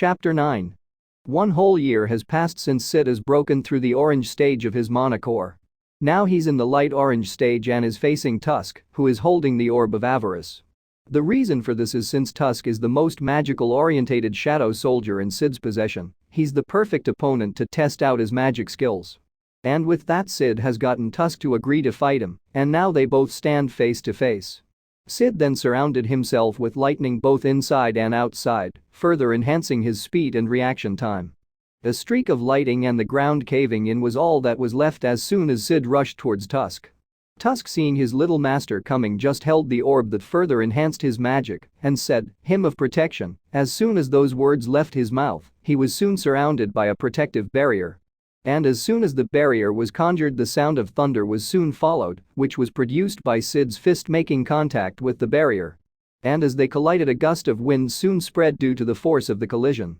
Chapter 9. One whole year has passed since Cid has broken through the orange stage of his mana core. Now he's in the light orange stage and is facing Tusk, who is holding the Orb of Avarice. The reason for this is since Tusk is the most magical-orientated shadow soldier in Cid's possession, he's the perfect opponent to test out his magic skills. And with that, Cid has gotten Tusk to agree to fight him, and now they both stand face to face. Cid then surrounded himself with lightning both inside and outside, further enhancing his speed and reaction time. A streak of lightning and the ground caving in was all that was left as soon as Cid rushed towards Tusk. Tusk, seeing his little master coming, just held the orb that further enhanced his magic and said, "Hymn of protection." As soon as those words left his mouth, he was soon surrounded by a protective barrier. And as soon as the barrier was conjured, the sound of thunder was soon followed, which was produced by Cid's fist making contact with the barrier. And as they collided, a gust of wind soon spread due to the force of the collision.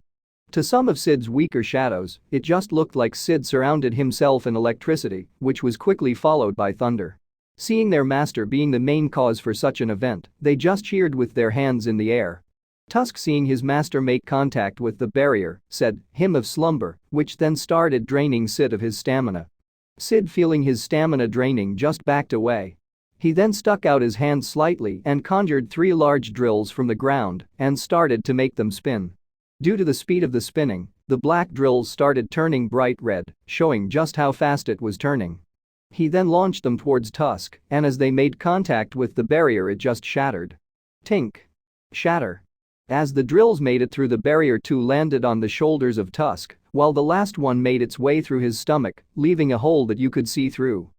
To some of Cid's weaker shadows, it just looked like Cid surrounded himself in electricity, which was quickly followed by thunder. Seeing their master being the main cause for such an event, they just cheered with their hands in the air. Tusk, seeing his master make contact with the barrier, said, "Hymn of slumber," which then started draining Cid of his stamina. Cid, feeling his stamina draining, just backed away. He then stuck out his hand slightly and conjured 3 large drills from the ground and started to make them spin. Due to the speed of the spinning, the black drills started turning bright red, showing just how fast it was turning. He then launched them towards Tusk, and as they made contact with the barrier, it just shattered. Tink. Shatter. As the drills made it through the barrier, 2 landed on the shoulders of Tusk, while the last one made its way through his stomach, leaving a hole that you could see through.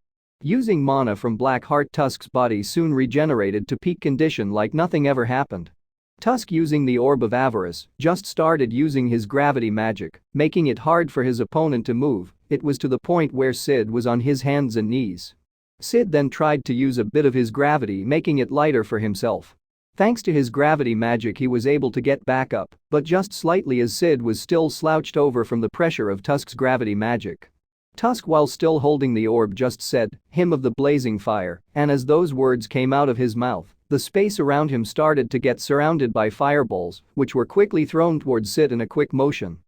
Using mana from Black Heart, Tusk's body soon regenerated to peak condition like nothing ever happened. Tusk, using the Orb of Avarice, just started using his gravity magic, making it hard for his opponent to move. It was to the point where Cid was on his hands and knees. Cid then tried to use a bit of his gravity, making it lighter for himself. Thanks to his gravity magic, he was able to get back up, but just slightly, as Cid was still slouched over from the pressure of Tusk's gravity magic. Tusk, while still holding the orb, just said, "Hymn of the blazing fire," and as those words came out of his mouth, the space around him started to get surrounded by fireballs, which were quickly thrown towards Cid in a quick motion.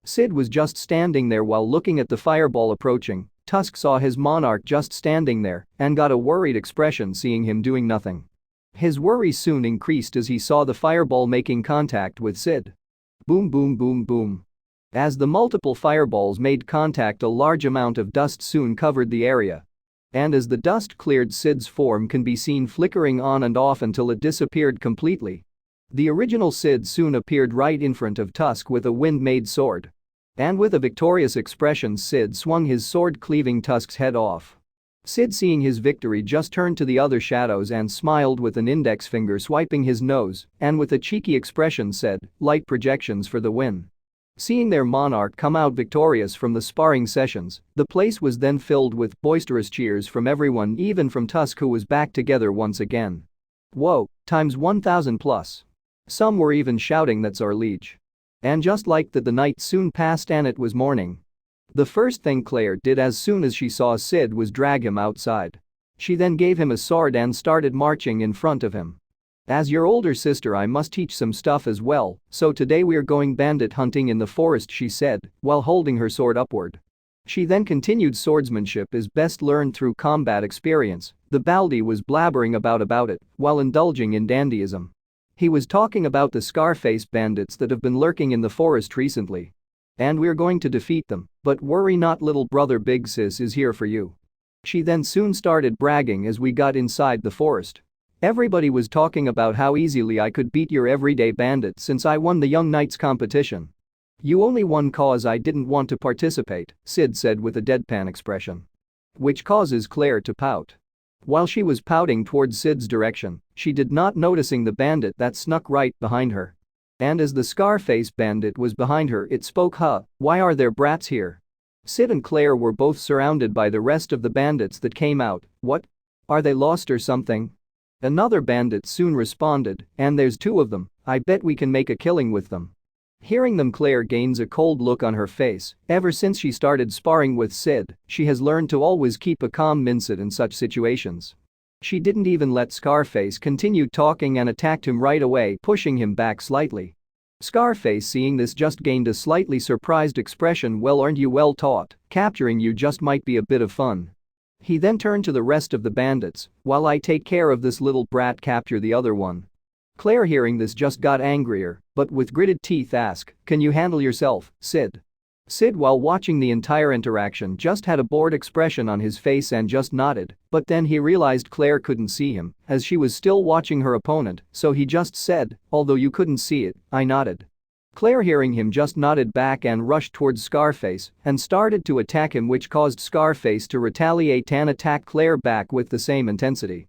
Cid was just standing there while looking at the fireball approaching. Tusk saw his monarch just standing there and got a worried expression seeing him doing nothing. His worry soon increased as he saw the fireball making contact with Cid. Boom, boom, boom, boom. As the multiple fireballs made contact, a large amount of dust soon covered the area. And as the dust cleared, Cid's form can be seen flickering on and off until it disappeared completely. The original Cid soon appeared right in front of Tusk with a wind-made sword. And with a victorious expression, Cid swung his sword, cleaving Tusk's head off. Cid, seeing his victory, just turned to the other shadows and smiled with an index finger swiping his nose, and with a cheeky expression said, "Light projections for the win." Seeing their monarch come out victorious from the sparring sessions, the place was then filled with boisterous cheers from everyone, even from Tusk, who was back together once again. Whoa, times 1000 plus. Some were even shouting, "That's our liege." And just like that, the night soon passed and it was morning. The first thing Claire did as soon as she saw Cid was drag him outside. She then gave him a sword and started marching in front of him. "As your older sister, I must teach some stuff as well, so today we're going bandit hunting in the forest," she said, while holding her sword upward. She then continued, "Swordsmanship is best learned through combat experience." The Baldy was blabbering about it while indulging in dandyism. He was talking about the Scarface bandits that have been lurking in the forest recently. "And we're going to defeat them, but worry not, little brother, big sis is here for you." She then soon started bragging as we got inside the forest. "Everybody was talking about how easily I could beat your everyday bandit since I won the Young Knights competition." "You only won cause I didn't want to participate," Cid said with a deadpan expression. Which causes Claire to pout. While she was pouting towards Cid's direction, she did not noticing the bandit that snuck right behind her. And as the Scarface bandit was behind her, it spoke, "Huh, why are there brats here?" Cid and Claire were both surrounded by the rest of the bandits that came out. "What? Are they lost or something?" Another bandit soon responded, "And there's 2 of them, I bet we can make a killing with them." Hearing them, Claire gains a cold look on her face. Ever since she started sparring with Cid, she has learned to always keep a calm mindset in such situations. She didn't even let Scarface continue talking and attacked him right away, pushing him back slightly. Scarface, seeing this, just gained a slightly surprised expression. "Well, aren't you well taught? Capturing you just might be a bit of fun." He then turned to the rest of the bandits. "While I take care of this little brat, capture the other one." Claire, hearing this, just got angrier, but with gritted teeth asked, "Can you handle yourself, Cid?" Cid, while watching the entire interaction, just had a bored expression on his face and just nodded, but then he realized Claire couldn't see him as she was still watching her opponent, so he just said, "Although you couldn't see it, I nodded." Claire, hearing him, just nodded back and rushed towards Scarface and started to attack him, which caused Scarface to retaliate and attack Claire back with the same intensity.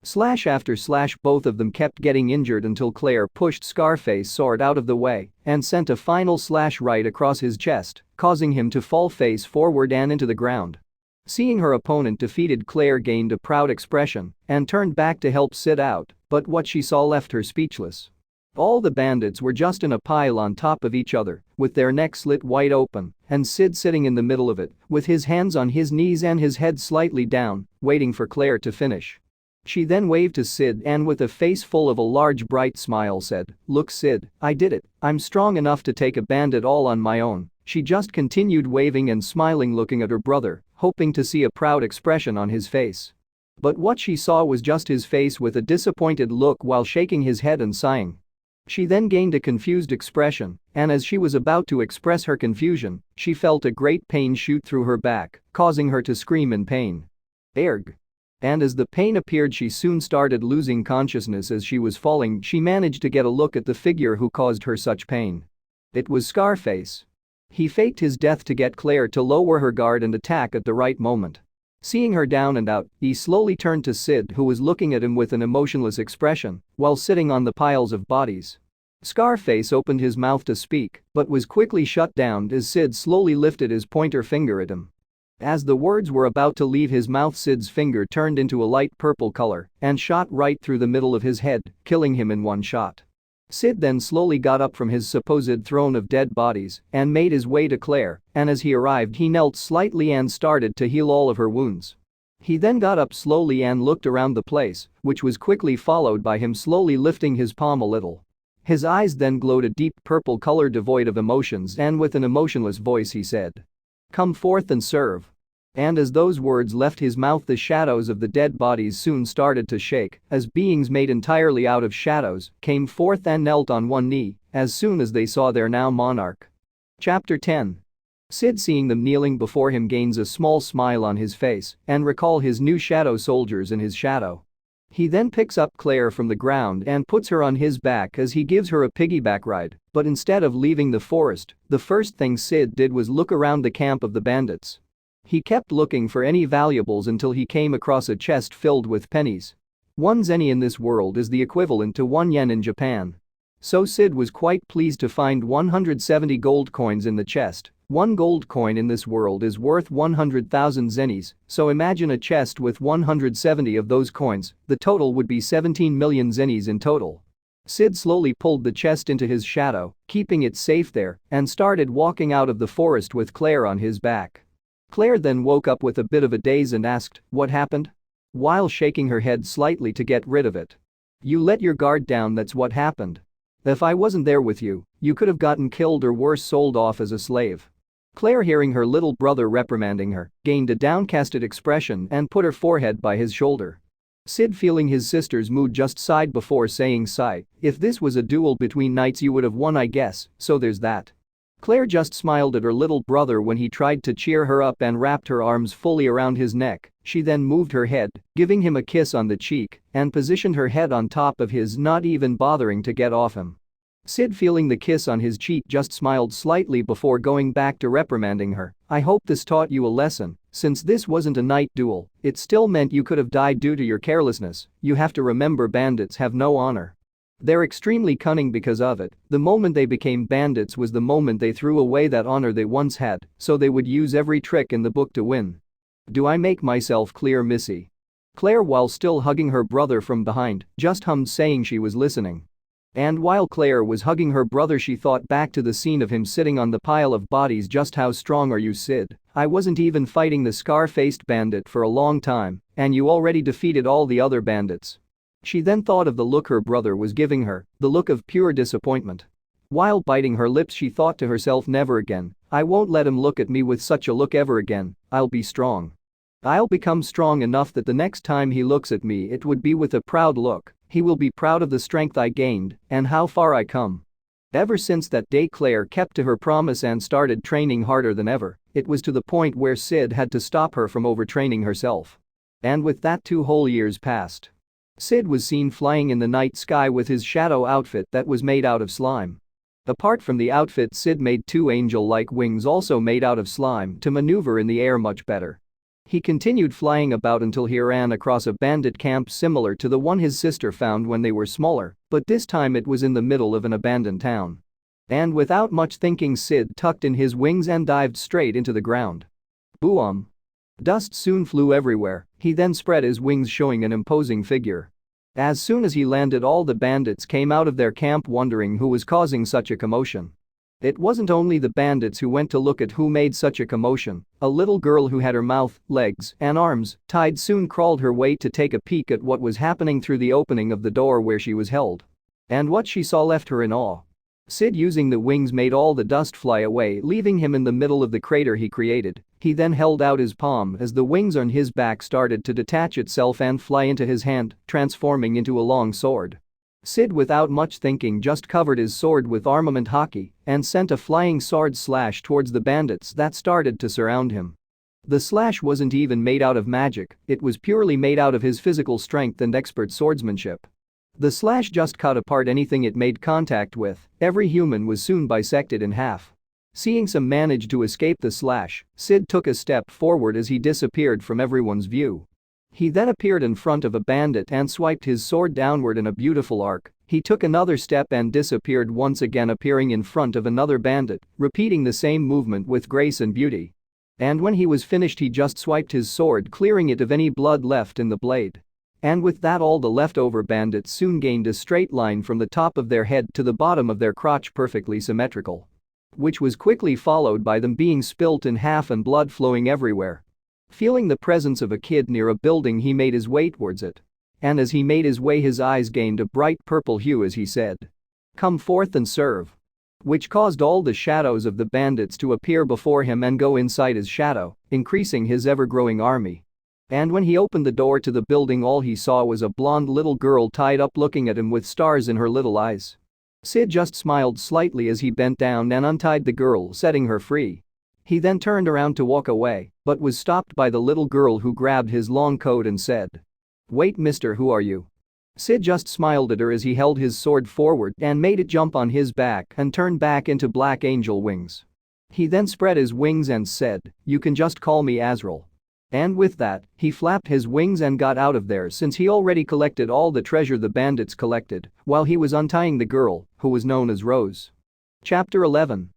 Slash after slash, both of them kept getting injured until Claire pushed Scarface's sword out of the way and sent a final slash right across his chest, causing him to fall face forward and into the ground. Seeing her opponent defeated, Claire gained a proud expression and turned back to help Cid out, but what she saw left her speechless. All the bandits were just in a pile on top of each other, with their necks slit wide open, and Cid sitting in the middle of it, with his hands on his knees and his head slightly down, waiting for Claire to finish. She then waved to Cid and with a face full of a large bright smile said, "Look, Cid, I did it. I'm strong enough to take a bandit all on my own." She just continued waving and smiling, looking at her brother, hoping to see a proud expression on his face. But what she saw was just his face with a disappointed look while shaking his head and sighing. She then gained a confused expression, and as she was about to express her confusion, she felt a great pain shoot through her back, causing her to scream in pain. "Erg." And as the pain appeared, she soon started losing consciousness. As she was falling, she managed to get a look at the figure who caused her such pain. It was Scarface. He faked his death to get Claire to lower her guard and attack at the right moment. Seeing her down and out, he slowly turned to Cid, who was looking at him with an emotionless expression while sitting on the piles of bodies. Scarface opened his mouth to speak but was quickly shut down as Cid slowly lifted his pointer finger at him. As the words were about to leave his mouth, Cid's finger turned into a light purple color and shot right through the middle of his head, killing him in one shot. Cid then slowly got up from his supposed throne of dead bodies and made his way to Claire, and as he arrived, he knelt slightly and started to heal all of her wounds. He then got up slowly and looked around the place, which was quickly followed by him slowly lifting his palm a little. His eyes then glowed a deep purple color devoid of emotions, and with an emotionless voice he said, "Come forth and serve." And as those words left his mouth, the shadows of the dead bodies soon started to shake as beings made entirely out of shadows came forth and knelt on one knee as soon as they saw their now monarch. Chapter 10. Cid, seeing them kneeling before him, gains a small smile on his face and recall his new shadow soldiers in his shadow. He then picks up Claire from the ground and puts her on his back as he gives her a piggyback ride, but instead of leaving the forest, the first thing Cid did was look around the camp of the bandits. He kept looking for any valuables until he came across a chest filled with pennies. 1 zenny in this world is the equivalent to 1 yen in Japan. So Cid was quite pleased to find 170 gold coins in the chest. 1 gold coin in this world is worth 100,000 zennies, so imagine a chest with 170 of those coins. The total would be 17 million zennies in total. Cid slowly pulled the chest into his shadow, keeping it safe there, and started walking out of the forest with Claire on his back. Claire then woke up with a bit of a daze and asked, "What happened?" while shaking her head slightly to get rid of it. "You let your guard down, that's what happened. If I wasn't there with you, you could have gotten killed or worse, sold off as a slave." Claire, hearing her little brother reprimanding her, gained a downcasted expression and put her forehead by his shoulder. Cid, feeling his sister's mood, just sighed before saying, "Sigh, if this was a duel between knights you would have won, I guess, so there's that." Claire just smiled at her little brother when he tried to cheer her up and wrapped her arms fully around his neck. She then moved her head, giving him a kiss on the cheek, and positioned her head on top of his, not even bothering to get off him. Cid, feeling the kiss on his cheek, just smiled slightly before going back to reprimanding her. "I hope this taught you a lesson. Since this wasn't a night duel, it still meant you could have died due to your carelessness. You have to remember, bandits have no honor. They're extremely cunning because of it. The moment they became bandits was the moment they threw away that honor they once had, so they would use every trick in the book to win. Do I make myself clear, Missy?" Claire, while still hugging her brother from behind, just hummed, saying she was listening. And while Claire was hugging her brother, she thought back to the scene of him sitting on the pile of bodies. "Just how strong are you, Cid? I wasn't even fighting the scar-faced bandit for a long time, and you already defeated all the other bandits." She then thought of the look her brother was giving her, the look of pure disappointment. While biting her lips, she thought to herself, never again, I won't let him look at me with such a look ever again. I'll be strong. I'll become strong enough that the next time he looks at me it would be with a proud look. He will be proud of the strength I gained and how far I come. Ever since that day, Claire kept to her promise and started training harder than ever. It was to the point where Cid had to stop her from overtraining herself. And with that, 2 whole years passed. Cid was seen flying in the night sky with his shadow outfit that was made out of slime. Apart from the outfit, Cid made 2 angel-like wings also made out of slime to maneuver in the air much better. He continued flying about until he ran across a bandit camp similar to the one his sister found when they were smaller, but this time it was in the middle of an abandoned town. And without much thinking, Cid tucked in his wings and dived straight into the ground. Boom! Dust soon flew everywhere. He then spread his wings, showing an imposing figure. As soon as he landed, all the bandits came out of their camp wondering who was causing such a commotion. It wasn't only the bandits who went to look at who made such a commotion. A little girl who had her mouth, legs, and arms tied soon crawled her way to take a peek at what was happening through the opening of the door where she was held. And what she saw left her in awe. Cid, using the wings, made all the dust fly away, leaving him in the middle of the crater he created. He then held out his palm as the wings on his back started to detach itself and fly into his hand, transforming into a long sword. Cid, without much thinking, just covered his sword with armament haki and sent a flying sword slash towards the bandits that started to surround him. The slash wasn't even made out of magic, it was purely made out of his physical strength and expert swordsmanship. The slash just cut apart anything it made contact with. Every human was soon bisected in half. Seeing some manage to escape the slash, Cid took a step forward as he disappeared from everyone's view. He then appeared in front of a bandit and swiped his sword downward in a beautiful arc. He took another step and disappeared once again, appearing in front of another bandit, repeating the same movement with grace and beauty. And when he was finished, he just swiped his sword, clearing it of any blood left in the blade. And with that, all the leftover bandits soon gained a straight line from the top of their head to the bottom of their crotch, perfectly symmetrical. Which was quickly followed by them being spilt in half and blood flowing everywhere. Feeling the presence of a kid near a building, he made his way towards it. And as he made his way, his eyes gained a bright purple hue as he said, "Come forth and serve." Which caused all the shadows of the bandits to appear before him and go inside his shadow, increasing his ever-growing army. And when he opened the door to the building, all he saw was a blonde little girl tied up looking at him with stars in her little eyes. Cid just smiled slightly as he bent down and untied the girl, setting her free. He then turned around to walk away, but was stopped by the little girl, who grabbed his long coat and said, "Wait, mister, who are you?" Cid just smiled at her as he held his sword forward and made it jump on his back and turn back into black angel wings. He then spread his wings and said, "You can just call me Azrael." And with that, he flapped his wings and got out of there, since he already collected all the treasure the bandits collected while he was untying the girl, who was known as Rose. Chapter 11.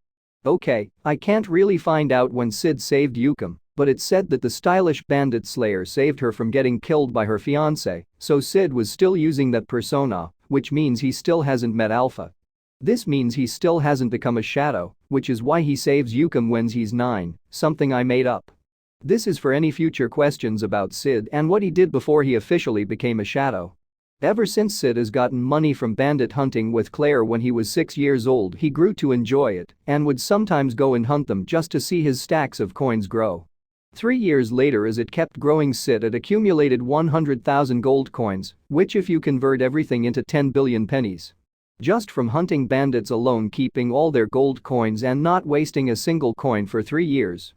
Okay, I can't really find out when Cid saved Yukam, but it's said that the stylish bandit slayer saved her from getting killed by her fiancé, so Cid was still using that persona, which means he still hasn't met Alpha. This means he still hasn't become a shadow, which is why he saves Yukam when he's 9, something I made up. This is for any future questions about Cid and what he did before he officially became a shadow. Ever since Cid has gotten money from bandit hunting with Claire when he was 6 years old, he grew to enjoy it and would sometimes go and hunt them just to see his stacks of coins grow. 3 years later, as it kept growing, Cid had accumulated 100,000 gold coins, which if you convert everything into 10 billion pennies. Just from hunting bandits alone, keeping all their gold coins and not wasting a single coin for 3 years.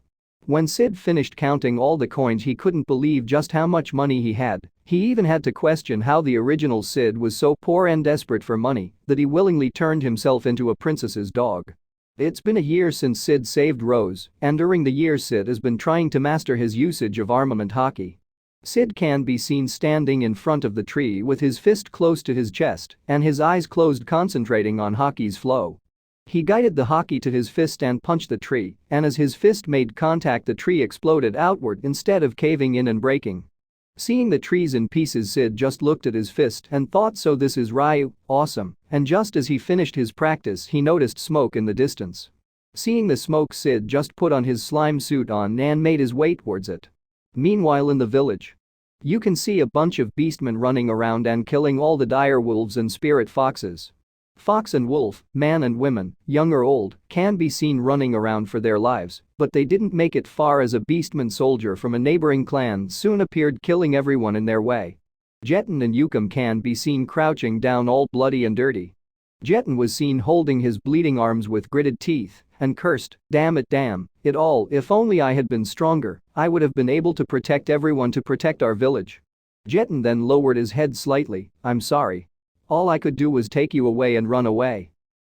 When Cid finished counting all the coins, he couldn't believe just how much money he had. He even had to question how the original Cid was so poor and desperate for money that he willingly turned himself into a princess's dog. It's been a year since Cid saved Rose, and during the year Cid has been trying to master his usage of armament haki. Cid can be seen standing in front of the tree with his fist close to his chest and his eyes closed, concentrating on haki's flow. He guided the haki to his fist and punched the tree, and as his fist made contact, the tree exploded outward instead of caving in and breaking. Seeing the trees in pieces, Cid just looked at his fist and thought, so this is Ryu, awesome. And just as he finished his practice, he noticed smoke in the distance. Seeing the smoke, Cid just put on his slime suit on and made his way towards it. Meanwhile, in the village, you can see a bunch of beastmen running around and killing all the dire wolves and spirit foxes. Fox and wolf, man and women, young or old, can be seen running around for their lives, but they didn't make it far as a beastman soldier from a neighboring clan soon appeared, killing everyone in their way. Jeton and Yukam can be seen crouching down, all bloody and dirty. Jeton was seen holding his bleeding arms with gritted teeth and cursed, damn it all, if only I had been stronger, I would have been able to protect everyone, to protect our village. Jeton then lowered his head slightly. I'm sorry. All I could do was take you away and run away.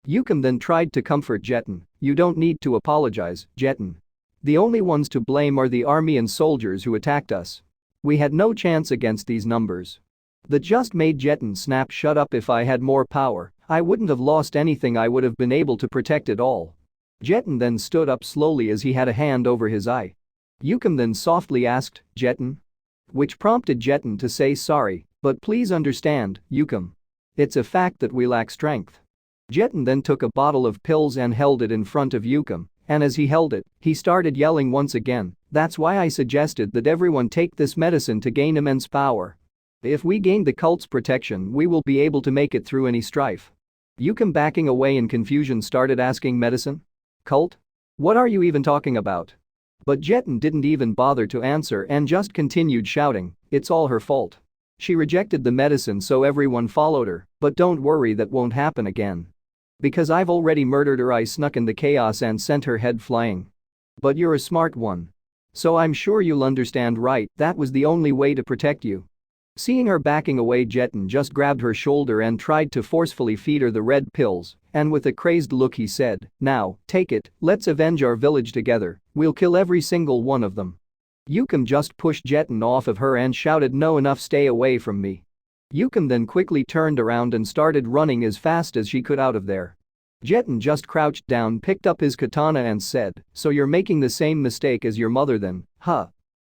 Yukam then tried to comfort Jeton. You don't need to apologize, Jeton. The only ones to blame are the army and soldiers who attacked us. We had no chance against these numbers. That just made Jeton snap. Shut up, if I had more power, I wouldn't have lost anything, I would have been able to protect it all. Jeton then stood up slowly as he had a hand over his eye. Yukam then softly asked, Jeton? Which prompted Jeton to say, sorry, but please understand, Yukam. It's a fact that we lack strength. Jeton then took a bottle of pills and held it in front of Yukam, and as he held it, he started yelling once again, that's why I suggested that everyone take this medicine to gain immense power. If we gain the cult's protection, we will be able to make it through any strife. Yukam, backing away in confusion, started asking, medicine? Cult? What are you even talking about? But Jeton didn't even bother to answer and just continued shouting, it's all her fault. She rejected the medicine, so everyone followed her, but don't worry, that won't happen again. Because I've already murdered her, I snuck in the chaos and sent her head flying. But you're a smart one. So I'm sure you'll understand, right? That was the only way to protect you. Seeing her backing away, Jeton just grabbed her shoulder and tried to forcefully feed her the red pills, and with a crazed look he said, now, take it, let's avenge our village together, we'll kill every single one of them. Yukam just pushed Jeton off of her and shouted, no, enough, stay away from me. Yukam then quickly turned around and started running as fast as she could out of there. Jeton just crouched down, picked up his katana and said, so you're making the same mistake as your mother then, huh?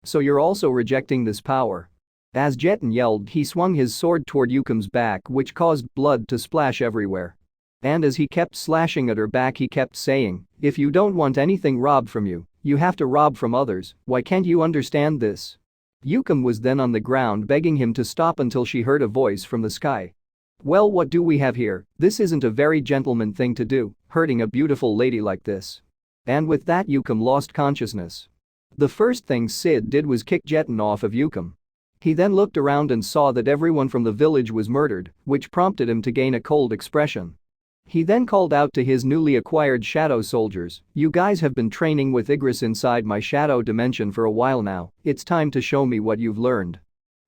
So you're also rejecting this power? As Jeton yelled, he swung his sword toward Yukam's back, which caused blood to splash everywhere. And as he kept slashing at her back, he kept saying, if you don't want anything robbed from you, you have to rob from others, why can't you understand this? Yukam was then on the ground begging him to stop until she heard a voice from the sky. Well, what do we have here? This isn't a very gentleman thing to do, hurting a beautiful lady like this. And with that, Yukam lost consciousness. The first thing Cid did was kick Jeton off of Yukam. He then looked around and saw that everyone from the village was murdered, which prompted him to gain a cold expression. He then called out to his newly acquired shadow soldiers, you guys have been training with Igris inside my shadow dimension for a while now, it's time to show me what you've learned.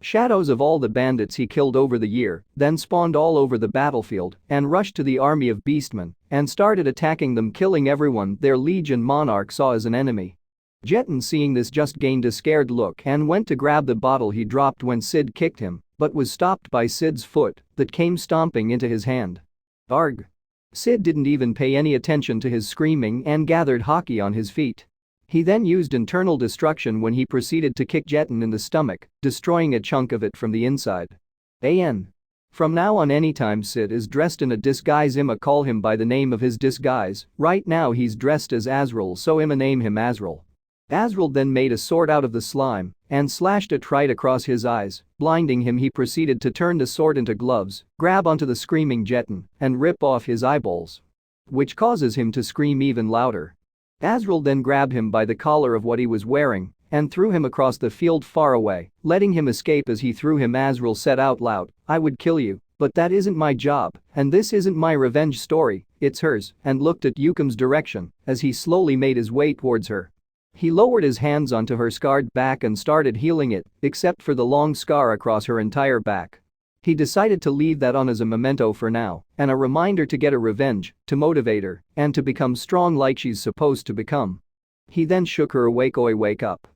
Shadows of all the bandits he killed over the year then spawned all over the battlefield and rushed to the army of beastmen and started attacking them, killing everyone their Legion Monarch saw as an enemy. Jeton, seeing this, just gained a scared look and went to grab the bottle he dropped when Cid kicked him, but was stopped by Cid's foot that came stomping into his hand. Arg! Cid didn't even pay any attention to his screaming and gathered hockey on his feet. He then used internal destruction when he proceeded to kick Jeton in the stomach, destroying a chunk of it from the inside. From now on, anytime Cid is dressed in a disguise, I'ma call him by the name of his disguise. Right now he's dressed as Azrael, so I'ma name him Azrael. Azrael then made a sword out of the slime and slashed it right across his eyes, blinding him. He proceeded to turn the sword into gloves, grab onto the screaming Jeton, and rip off his eyeballs, which causes him to scream even louder. Azrael then grabbed him by the collar of what he was wearing and threw him across the field far away, letting him escape. As he threw him, Azrael said out loud, I would kill you, but that isn't my job, and this isn't my revenge story, it's hers, and looked at Yukam's direction as he slowly made his way towards her. He lowered his hands onto her scarred back and started healing it, except for the long scar across her entire back. He decided to leave that on as a memento for now, and a reminder to get a revenge, to motivate her, and to become strong like she's supposed to become. He then shook her awake. Oi, wake up.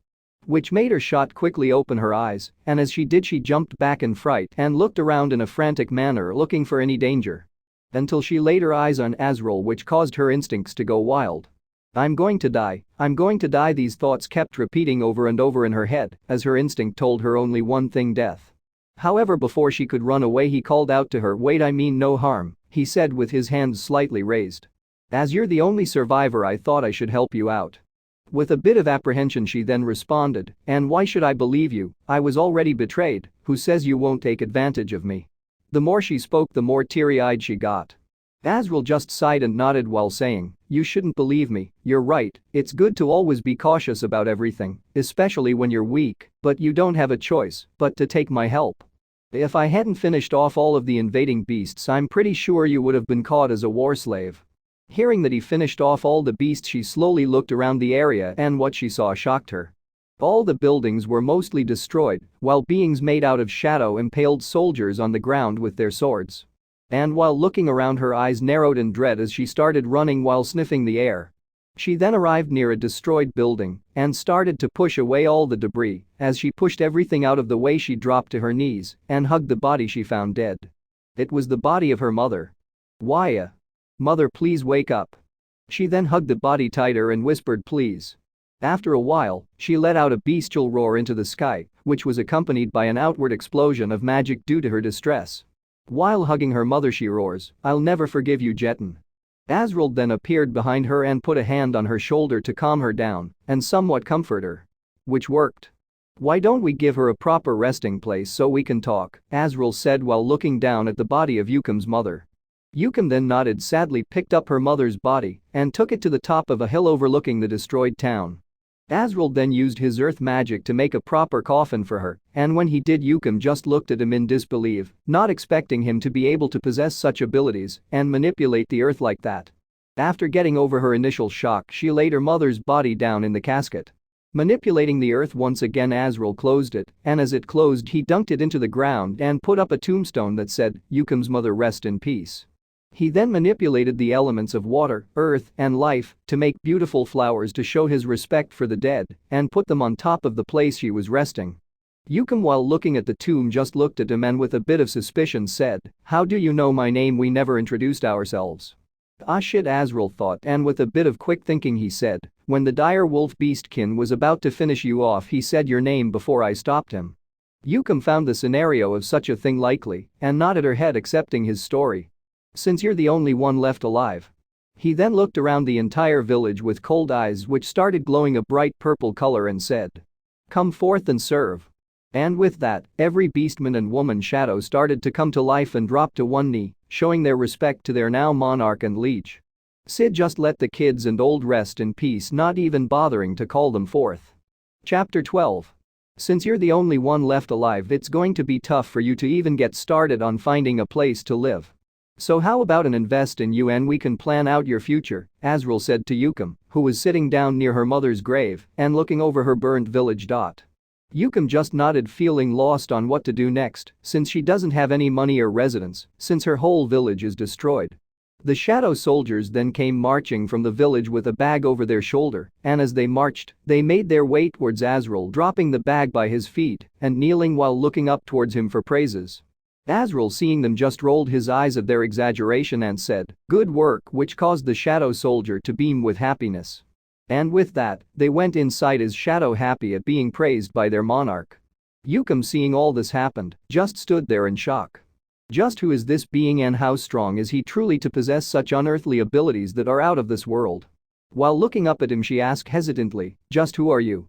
Which made her shot quickly open her eyes, and as she did, she jumped back in fright and looked around in a frantic manner, looking for any danger. Until she laid her eyes on Azrael, which caused her instincts to go wild. I'm going to die, I'm going to die. These thoughts kept repeating over and over in her head as her instinct told her only one thing, death. However, before she could run away, he called out to her, wait, I mean no harm, he said with his hands slightly raised. As you're the only survivor, I thought I should help you out. With a bit of apprehension, she then responded, and why should I believe you? I was already betrayed. Who says you won't take advantage of me? The more she spoke, the more teary-eyed she got. Azrael just sighed and nodded while saying, "You shouldn't believe me, you're right, it's good to always be cautious about everything, especially when you're weak, but you don't have a choice but to take my help. If I hadn't finished off all of the invading beasts, I'm pretty sure you would have been caught as a war slave." Hearing that he finished off all the beasts, she slowly looked around the area and what she saw shocked her. All the buildings were mostly destroyed, while beings made out of shadow impaled soldiers on the ground with their swords. And while looking around, her eyes narrowed in dread as she started running while sniffing the air. She then arrived near a destroyed building and started to push away all the debris. As she pushed everything out of the way, she dropped to her knees and hugged the body she found dead. It was the body of her mother. "Why? Mother, please wake up." She then hugged the body tighter and whispered, "Please." After a while, she let out a bestial roar into the sky, which was accompanied by an outward explosion of magic due to her distress. While hugging her mother, she roars, "I'll never forgive you, Jeton." Azrael then appeared behind her and put a hand on her shoulder to calm her down and somewhat comfort her. Which worked. "Why don't we give her a proper resting place so we can talk?" Azrael said while looking down at the body of Yukum's mother. Yukum then nodded sadly, picked up her mother's body and took it to the top of a hill overlooking the destroyed town. Azrael then used his earth magic to make a proper coffin for her, and when he did, Yukum just looked at him in disbelief, not expecting him to be able to possess such abilities and manipulate the earth like that. After getting over her initial shock, she laid her mother's body down in the casket. Manipulating the earth once again, Azrael closed it, and as it closed, he dunked it into the ground and put up a tombstone that said, "Yukum's mother, rest in peace." He then manipulated the elements of water, earth, and life to make beautiful flowers to show his respect for the dead and put them on top of the place she was resting. Yukum, while looking at the tomb, just looked at him and with a bit of suspicion said, "How do you know my name? We never introduced ourselves." "Ah shit," Azrael thought, and with a bit of quick thinking he said, "When the dire wolf beastkin was about to finish you off, he said your name before I stopped him." Yukum found the scenario of such a thing likely and nodded her head, accepting his story. "Since you're the only one left alive." He then looked around the entire village with cold eyes which started glowing a bright purple color and said, "Come forth and serve." And with that, every beastman and woman shadow started to come to life and drop to one knee, showing their respect to their now monarch and liege. Cid just let the kids and old rest in peace, not even bothering to call them forth. Chapter 12. Since you're the only one left alive, it's going to be tough for you to even get started on finding a place to live. So how about an invest in you and we can plan out your future, Azrael said to Yukum, who was sitting down near her mother's grave and looking over her burned village. Yukum just nodded, feeling lost on what to do next, since she doesn't have any money or residence, since her whole village is destroyed. The shadow soldiers then came marching from the village with a bag over their shoulder, and as they marched, they made their way towards Azrael, dropping the bag by his feet and kneeling while looking up towards him for praises. Azrael, seeing them, just rolled his eyes at their exaggeration and said, "Good work," which caused the shadow soldier to beam with happiness. And with that, they went inside his shadow, happy at being praised by their monarch. Yukum, seeing all this happened, just stood there in shock. Just who is this being and how strong is he truly to possess such unearthly abilities that are out of this world? While looking up at him, she asked hesitantly, "Just who are you?"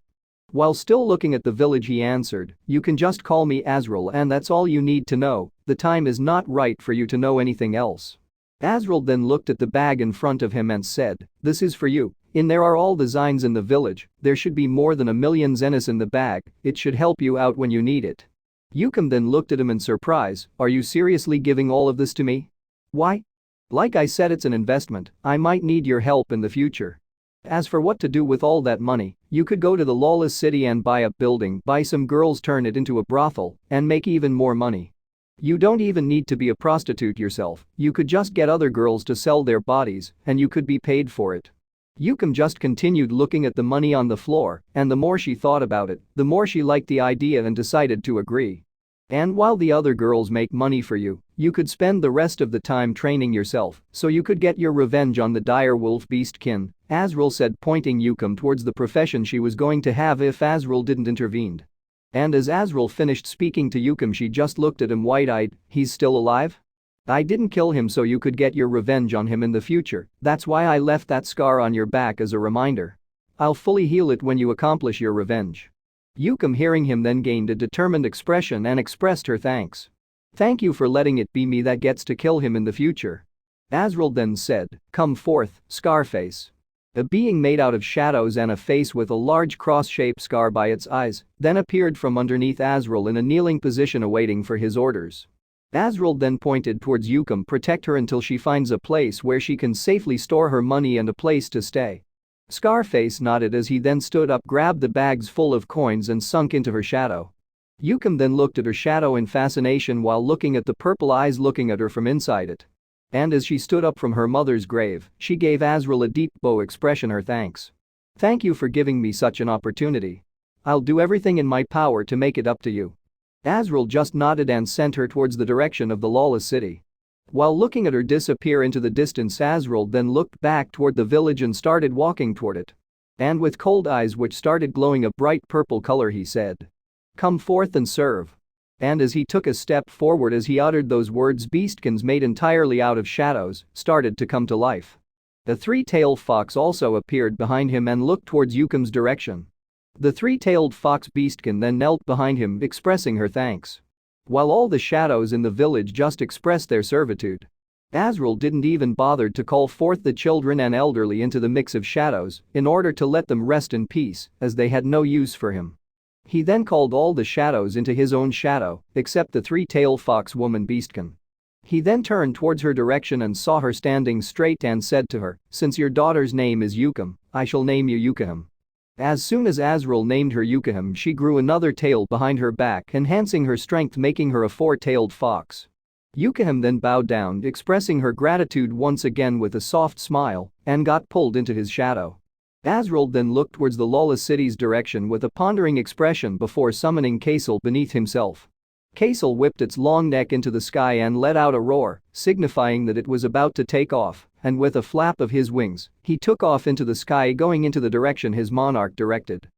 While still looking at the village, he answered, "You can just call me Azrael, and that's all you need to know. The time is not right for you to know anything else." Azrael then looked at the bag in front of him and said, "This is for you. In there are all the zines in the village. There should be more than 1,000,000 zenas in the bag. It should help you out when you need it." Yukum then looked at him in surprise, "Are you seriously giving all of this to me?" "Why? Like I said, it's an investment. I might need your help in the future. As for what to do with all that money, you could go to the lawless city and buy a building, buy some girls, turn it into a brothel, and make even more money. You don't even need to be a prostitute yourself, you could just get other girls to sell their bodies, and you could be paid for it." Yukum just continued looking at the money on the floor, and the more she thought about it, the more she liked the idea and decided to agree. "And while the other girls make money for you, you could spend the rest of the time training yourself, so you could get your revenge on the dire wolf beastkin," Azrael said, pointing Yukum towards the profession she was going to have if Azrael didn't intervene. And as Azrael finished speaking to Yukum, she just looked at him wide-eyed, "He's still alive? I didn't kill him so you could get your revenge on him in the future, that's why I left that scar on your back as a reminder. I'll fully heal it when you accomplish your revenge." Yukum, hearing him, then gained a determined expression and expressed her thanks. "Thank you for letting it be me that gets to kill him in the future." Azrael then said, "Come forth, Scarface." A being made out of shadows and a face with a large cross-shaped scar by its eyes then appeared from underneath Azrael in a kneeling position awaiting for his orders. Azrael then pointed towards Yukam, "Protect her until she finds a place where she can safely store her money and a place to stay." Scarface nodded as he then stood up, grabbed the bags full of coins and sunk into her shadow. Yukam then looked at her shadow in fascination while looking at the purple eyes looking at her from inside it. And as she stood up from her mother's grave, she gave Azrael a deep bow expression her thanks. "Thank you for giving me such an opportunity. I'll do everything in my power to make it up to you." Azrael just nodded and sent her towards the direction of the lawless city. While looking at her disappear into the distance, Azrael then looked back toward the village and started walking toward it. And with cold eyes which started glowing a bright purple color, he said, "Come forth and serve." And as he took a step forward as he uttered those words, beastkins made entirely out of shadows started to come to life. The three-tailed fox also appeared behind him and looked towards Yukam's direction. The three-tailed fox beastkin then knelt behind him, expressing her thanks. While all the shadows in the village just expressed their servitude. Azrael didn't even bother to call forth the children and elderly into the mix of shadows in order to let them rest in peace, as they had no use for him. He then called all the shadows into his own shadow, except the three-tailed fox woman beastkin. He then turned towards her direction and saw her standing straight and said to her, "Since your daughter's name is Yukam, I shall name you Yukaham." As soon as Azrael named her Yukaham, she grew another tail behind her back, enhancing her strength, making her a four-tailed fox. Yukaham then bowed down, expressing her gratitude once again with a soft smile, and got pulled into his shadow. Azrael then looked towards the lawless city's direction with a pondering expression before summoning Kaisel beneath himself. Kaisel whipped its long neck into the sky and let out a roar, signifying that it was about to take off, and with a flap of his wings, he took off into the sky, going into the direction his monarch directed.